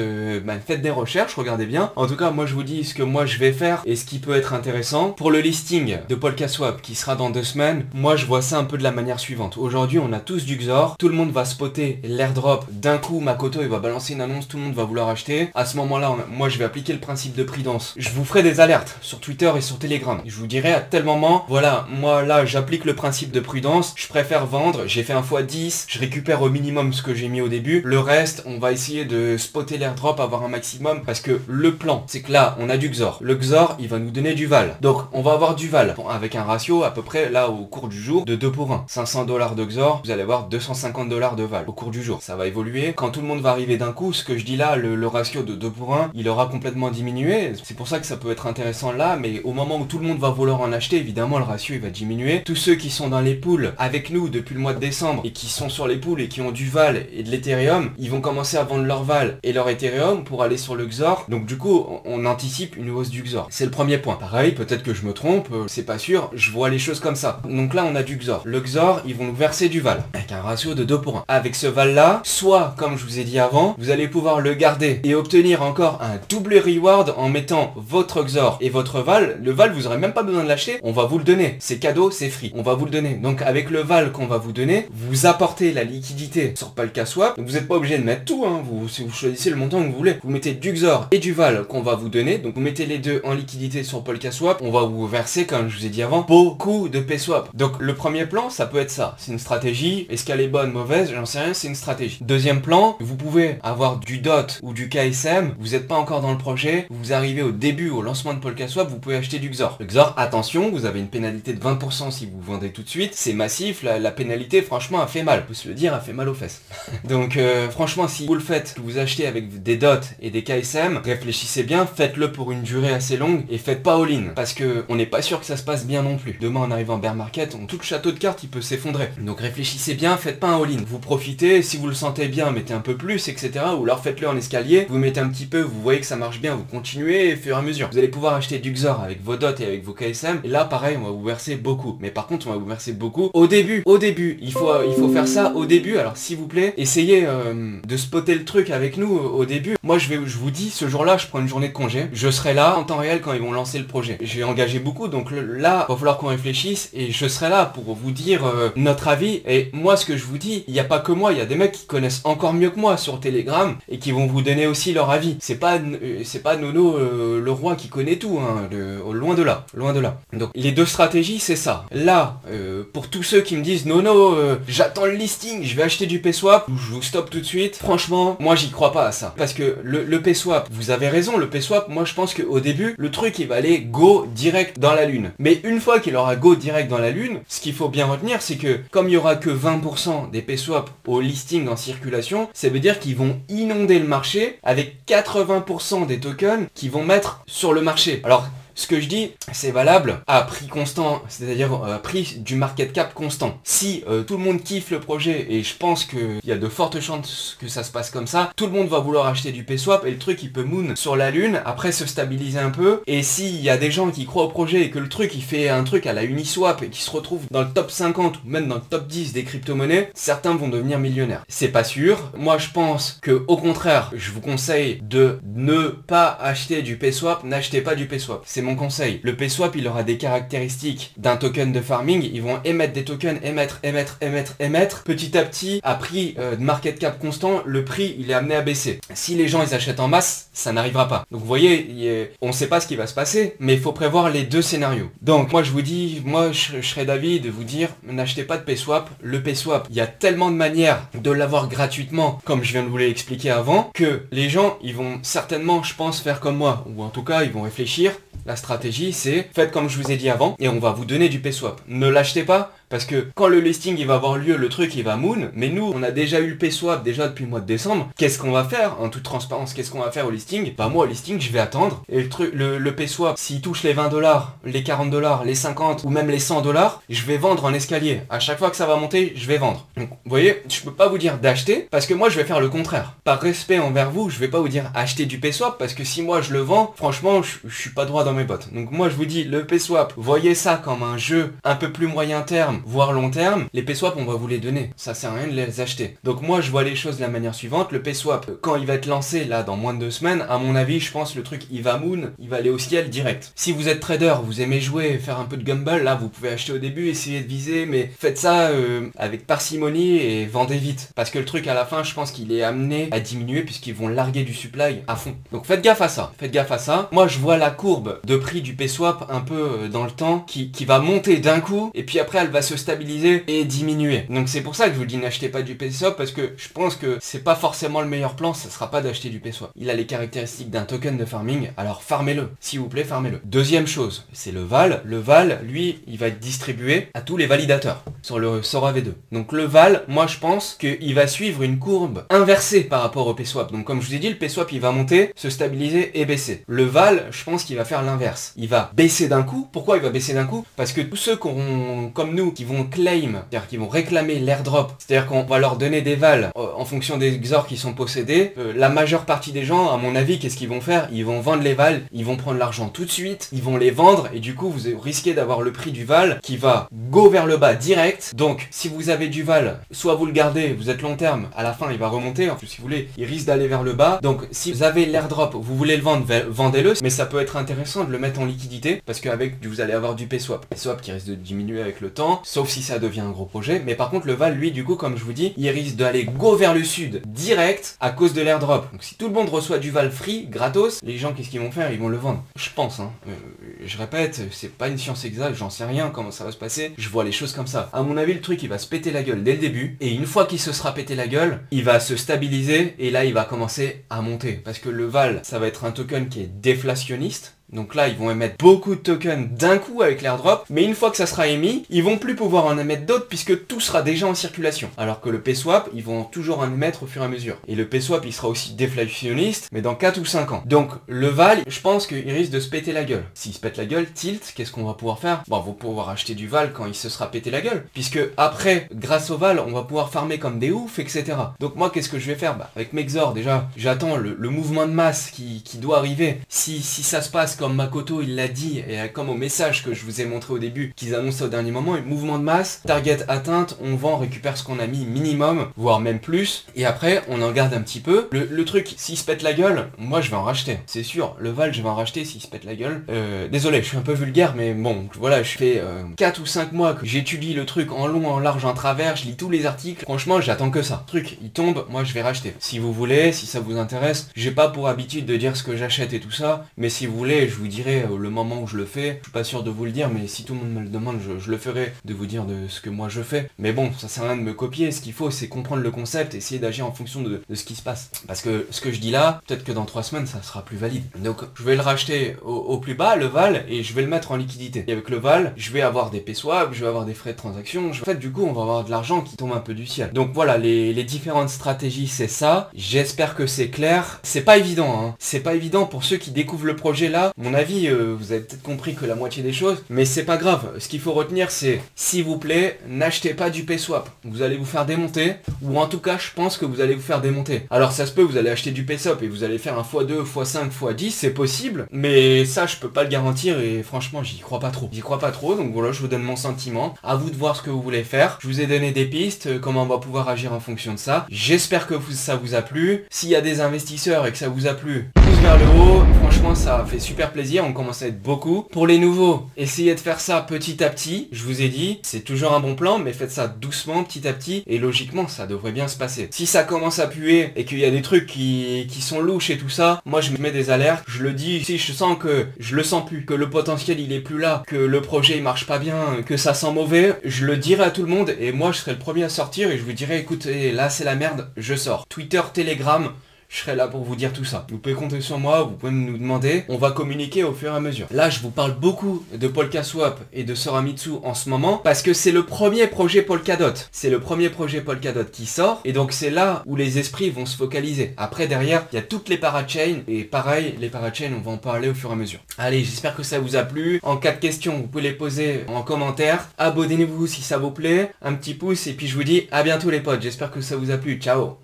faites des recherches, regardez bien. En tout cas, moi je vous dis ce que moi je vais faire et ce qui peut être intéressant. Pour le listing de Polkaswap qui sera dans 2 semaines, moi je vois ça un peu de la manière suivante. Aujourd'hui, on a tous du Xor, tout le monde va spotter l'airdrop. D'un coup, Makoto il va balancer une annonce, tout le monde va vouloir acheter. À ce moment-là, moi je vais appliquer le principe de prudence. Je vous ferai des alertes sur Twitter et sur Telegram. Je vous dirai à tel moment, voilà, moi là j'applique le principe de prudence, je préfère vendre, j'ai fait un x10, je récupère au minimum ce que j'ai mis au début. Le reste, on va essayer de spotter l'airdrop, avoir un maximum, parce que le plan, c'est que là, on a du Xor. Le Xor, il va nous donner du Val. Donc, on va avoir du Val, avec un ratio à peu près, là, au cours du jour, de 2 pour 1. 500 $ de Xor, vous allez avoir 250 $ de Val au cours du jour. Ça va évoluer. Quand tout le monde va arriver d'un coup, ce que je dis là, le ratio de 2 pour 1, il aura complètement diminué. C'est pour ça que ça peut être intéressant là, mais au moment où tout le monde va vouloir en acheter, évidemment, le ratio, il va diminuer. Tous ceux qui sont dans les pools avec nous depuis le mois de décembre et qui sont sur les pools et qui ont du Val et de l'Ethereum, ils vont commencer à vendre leur Val et leur Ethereum pour aller sur le Xor. Donc du coup, on anticipe une hausse du Xor. C'est le premier point. Pareil, peut-être que je me trompe, c'est pas sûr, je vois les choses comme ça. Donc là, on a du Xor. Le Xor, ils vont nous verser du Val avec un ratio de 2 pour 1. Avec ce Val là, soit, comme je vous ai dit avant, vous allez pouvoir le garder et obtenir encore un double reward en mettant votre Xor et votre Val. Le Val, vous aurez même pas besoin de l'acheter, on va vous le donner. C'est cadeau, c'est free. On va vous le donner. Donc avec le Val qu'on va vous donner, vous apportez la liquidité sur Polkaswap. Donc vous n'êtes pas obligé de mettre tout, hein. Si vous choisissez le montant que vous voulez, vous mettez du Xor et du Val qu'on va vous donner. Donc vous mettez les deux en liquidité sur Polkaswap. On va vous verser, comme je vous ai dit avant, beaucoup de PSwap. Donc le premier plan, ça peut être ça. C'est une stratégie. Est-ce qu'elle est bonne, mauvaise? J'en sais rien, c'est une stratégie. Deuxième plan, vous pouvez avoir du DOT ou du KSM. Vous n'êtes pas encore dans le projet. Vous arrivez au début, au lancement de Polkaswap, vous pouvez acheter du Xor. Le Xor, attention, vous avez une pénalité de 20% si vous vendez tout de suite. C'est massif. La pénalité, franchement, a fait mal. On peut se le dire, a fait mal aux fesses. Donc franchement, si vous le faites, que vous achetez avec des DOT et des KSM, réfléchissez bien, faites-le pour une durée assez longue et faites pas all-in. Parce que on n'est pas sûr que ça se passe bien non plus. Demain, on arrive en bear market, tout le château de cartes, il peut s'effondrer. Donc réfléchissez bien, faites pas un all-in. Vous profitez, si vous le sentez bien, mettez un peu plus, etc. Ou alors faites-le en escalier, vous mettez un petit peu, vous voyez que ça marche bien, vous continuez et au fur et à mesure. Vous allez pouvoir acheter du Xor avec vos DOT et avec vos KSM. Et là, pareil, on va vous verser beaucoup. Mais par contre, on va vous verser beaucoup au début. Au début, il faut faire ça au début. Alors s'il vous plaît, essayez de spotter le truc avec nous au début. Moi, je vous dis, ce jour-là, je prends une journée de congé. Je serai là en temps réel quand ils vont lancer le projet. J'ai engagé beaucoup, donc là, il va falloir qu'on réfléchisse et je serai là pour vous dire notre avis. Et moi, ce que je vous dis, il n'y a pas que moi, il y a des mecs qui connaissent encore mieux que moi sur Telegram et qui vont vous donner aussi leur avis. C'est pas Nono le roi qui connaît tout, hein, loin de là, loin de là. Donc les deux stratégies, c'est ça. Là, pour tous ceux qui me disent Nono, j'attends le listing, je vais acheter du PSwap, je vous stoppe tout de suite. Franchement, moi j'y crois pas à ça. Parce que le PSwap, vous avez raison, le PSwap, moi je pense qu'au début, le truc il va aller go direct dans la lune. Mais une fois qu'il aura go direct dans la lune, ce qu'il faut bien retenir, c'est que comme il y aura que 20% des PSwap au listing en circulation, ça veut dire qu'ils vont inonder le marché avec 80% des tokens qu'ils vont mettre sur le marché. Alors, ce que je dis, c'est valable à prix constant, c'est-à-dire à prix du market cap constant. Si tout le monde kiffe le projet, et je pense qu'il y a de fortes chances que ça se passe comme ça, tout le monde va vouloir acheter du PSwap et le truc il peut moon sur la lune, après se stabiliser un peu. Et s'il y a des gens qui croient au projet et que le truc il fait un truc à la Uniswap et qui se retrouve dans le top 50 ou même dans le top 10 des crypto-monnaies, certains vont devenir millionnaires. C'est pas sûr. Moi je pense que au contraire, je vous conseille de ne pas acheter du PSwap, n'achetez pas du PSwap. C'est mon conseil. Le PSwap, il aura des caractéristiques d'un token de farming. Ils vont émettre des tokens, émettre. Petit à petit, à prix de market cap constant, le prix, il est amené à baisser. Si les gens, ils achètent en masse, ça n'arrivera pas. Donc, vous voyez, on ne sait pas ce qui va se passer, mais il faut prévoir les deux scénarios. Donc, moi, je vous dis, moi, je serais d'avis de vous dire, n'achetez pas de PSwap. Le PSwap, il y a tellement de manières de l'avoir gratuitement, comme je viens de vous l'expliquer avant, que les gens, ils vont certainement, je pense, faire comme moi. Ou en tout cas, ils vont réfléchir. La stratégie, c'est faites comme je vous ai dit avant et on va vous donner du PSwap. Ne l'achetez pas parce que quand le listing il va avoir lieu, le truc il va moon. Mais nous, on a déjà eu le PSwap déjà depuis le mois de décembre. Qu'est-ce qu'on va faire en toute transparence? Qu'est-ce qu'on va faire au listing? Bah moi au listing, je vais attendre. Et le PSwap, s'il touche les 20 $, les 40 $, les 50 ou même les 100 $, je vais vendre en escalier. À chaque fois que ça va monter, je vais vendre. Donc, vous voyez, je peux pas vous dire d'acheter parce que moi je vais faire le contraire. Par respect envers vous, je vais pas vous dire acheter du PSwap parce que si moi je le vends, franchement, je suis pas droit dans mes bottes. Donc moi je vous dis le PSwap, voyez ça comme un jeu un peu plus moyen terme terme, voire long terme, les PSwap on va vous les donner. Ça sert à rien de les acheter. Donc moi je vois les choses de la manière suivante. Le PSwap, quand il va être lancé là dans moins de 2 semaines, à mon avis je pense le truc il va moon, il va aller au ciel direct. Si vous êtes trader, vous aimez jouer, faire un peu de gamble, là vous pouvez acheter au début, essayer de viser, mais faites ça avec parcimonie et vendez vite. Parce que le truc à la fin je pense qu'il est amené à diminuer puisqu'ils vont larguer du supply à fond. Donc faites gaffe à ça, faites gaffe à ça. Moi je vois la courbe de prix du PSwap un peu dans le temps qui va monter d'un coup et puis après elle va se stabiliser et diminuer. Donc c'est pour ça que je vous dis n'achetez pas du PSwap parce que je pense que c'est pas forcément le meilleur plan, ça sera pas d'acheter du PSwap. Il a les caractéristiques d'un token de farming, alors farmez-le, s'il vous plaît farmez-le. Deuxième chose, c'est le VAL. Le VAL, lui, il va être distribué à tous les validateurs sur le Sora V2. Donc le VAL, moi je pense qu'il va suivre une courbe inversée par rapport au PSwap. Donc comme je vous ai dit, le PSwap il va monter, se stabiliser et baisser. Le VAL, je pense qu'il va faire l'inverse. Il va baisser d'un coup. Pourquoi il va baisser d'un coup? Parce que tous ceux comme nous, qui vont claim, c'est-à-dire qui vont réclamer l'airdrop, c'est-à-dire qu'on va leur donner des VAL en fonction des XOR qui sont possédés, la majeure partie des gens, à mon avis, qu'est-ce qu'ils vont faire? Ils vont vendre les VAL, ils vont prendre l'argent tout de suite, ils vont les vendre et du coup vous risquez d'avoir le prix du VAL qui va go vers le bas direct. Donc si vous avez du VAL, soit vous le gardez, vous êtes long terme, à la fin il va remonter, en plus si vous voulez, il risque d'aller vers le bas. Donc si vous avez l'airdrop, vous voulez le vendre, vendez-le, mais ça peut être intéressant de le mettre en liquidité parce qu'avec vous allez avoir du PSwap. PSwap qui risque de diminuer avec le temps, sauf si ça devient un gros projet, mais par contre le VAL lui du coup comme je vous dis, il risque d'aller go vers le sud direct à cause de l'airdrop. Donc si tout le monde reçoit du VAL free, gratos, les gens qu'est-ce qu'ils vont faire? Ils vont le vendre. Je pense, hein. Je répète, c'est pas une science exacte, j'en sais rien comment ça va se passer, je vois les choses comme ça. À mon avis le truc il va se péter la gueule dès le début, et une fois qu'il se sera pété la gueule, il va se stabiliser, et là il va commencer à monter. Parce que le VAL, ça va être un token qui est déflationniste. Donc là, ils vont émettre beaucoup de tokens d'un coup avec l'airdrop, mais une fois que ça sera émis, ils vont plus pouvoir en émettre d'autres puisque tout sera déjà en circulation. Alors que le PSwap, ils vont toujours en émettre au fur et à mesure. Et le PSwap, il sera aussi déflationniste, mais dans 4 ou 5 ans. Donc le VAL, je pense qu'il risque de se péter la gueule. S'il se pète la gueule, tilt, qu'est-ce qu'on va pouvoir faire? Bon, on va pouvoir acheter du VAL quand il se sera pété la gueule. Puisque après, grâce au VAL, on va pouvoir farmer comme des oufs, etc. Donc moi, qu'est-ce que je vais faire? Avec mes XOR, déjà, j'attends le mouvement de masse qui doit arriver. Si ça se passe comme Makoto, il l'a dit, et comme au message que je vous ai montré au début, qu'ils annoncent au dernier moment, mouvement de masse, target atteinte, on vend, on récupère ce qu'on a mis minimum, voire même plus, et après on en garde un petit peu. Le truc, s'il se pète la gueule, moi je vais en racheter, c'est sûr, le VAL je vais en racheter s'il se pète la gueule. Désolé, je suis un peu vulgaire, mais bon, voilà, je fais 4 ou 5 mois que j'étudie le truc en long, en large, en travers, je lis tous les articles, franchement j'attends que ça. Le truc, il tombe, moi je vais racheter. Si vous voulez, si ça vous intéresse, j'ai pas pour habitude de dire ce que j'achète et tout ça, mais si vous voulez, je vous dirai le moment où je le fais. Je suis pas sûr de vous le dire, mais si tout le monde me le demande, je le ferai, de vous dire de ce que moi je fais. Mais bon, ça sert à rien de me copier. Ce qu'il faut, c'est comprendre le concept, essayer d'agir en fonction de ce qui se passe. Parce que ce que je dis là, peut-être que dans 3 semaines, ça sera plus valide. Donc, je vais le racheter au plus bas, le VAL, et je vais le mettre en liquidité. Et avec le VAL, je vais avoir des PSwap, je vais avoir des frais de transaction. En fait, du coup, on va avoir de l'argent qui tombe un peu du ciel. Donc voilà, les différentes stratégies, c'est ça. J'espère que c'est clair. C'est pas évident, hein. C'est pas évident pour ceux qui découvrent le projet là. Mon avis, vous avez peut-être compris que la moitié des choses, mais c'est pas grave. Ce qu'il faut retenir, c'est, s'il vous plaît, n'achetez pas du PSwap. Vous allez vous faire démonter, ou en tout cas, je pense que vous allez vous faire démonter. Alors ça se peut, vous allez acheter du PSwap et vous allez faire un x2, x5, x10, c'est possible, mais ça, je peux pas le garantir et franchement, j'y crois pas trop. J'y crois pas trop, donc voilà, je vous donne mon sentiment. À vous de voir ce que vous voulez faire. Je vous ai donné des pistes, comment on va pouvoir agir en fonction de ça. J'espère que ça vous a plu. S'il y a des investisseurs et que ça vous a plu, pouce vers le haut. Franchement, ça fait super plaisir. On commence à être beaucoup. Pour les nouveaux, essayez de faire ça petit à petit. Je vous ai dit, c'est toujours un bon plan, mais faites ça doucement, petit à petit, et logiquement, ça devrait bien se passer. Si ça commence à puer et qu'il y a des trucs qui sont louches et tout ça, moi je me mets des alertes. Je le dis, si je sens que je le sens plus, que le potentiel il est plus là, que le projet il marche pas bien, que ça sent mauvais, je le dirai à tout le monde et moi je serai le premier à sortir et je vous dirai, écoutez, là c'est la merde, je sors. Twitter, Telegram, je serai là pour vous dire tout ça. Vous pouvez compter sur moi, vous pouvez nous demander, on va communiquer au fur et à mesure. Là, je vous parle beaucoup de Polkaswap et de Soramitsu en ce moment, parce que c'est le premier projet Polkadot. C'est le premier projet Polkadot qui sort, et donc c'est là où les esprits vont se focaliser. Après, derrière, il y a toutes les parachains, et pareil, les parachains, on va en parler au fur et à mesure. Allez, j'espère que ça vous a plu. En cas de questions, vous pouvez les poser en commentaire. Abonnez-vous si ça vous plaît, un petit pouce, et puis je vous dis à bientôt les potes. J'espère que ça vous a plu. Ciao!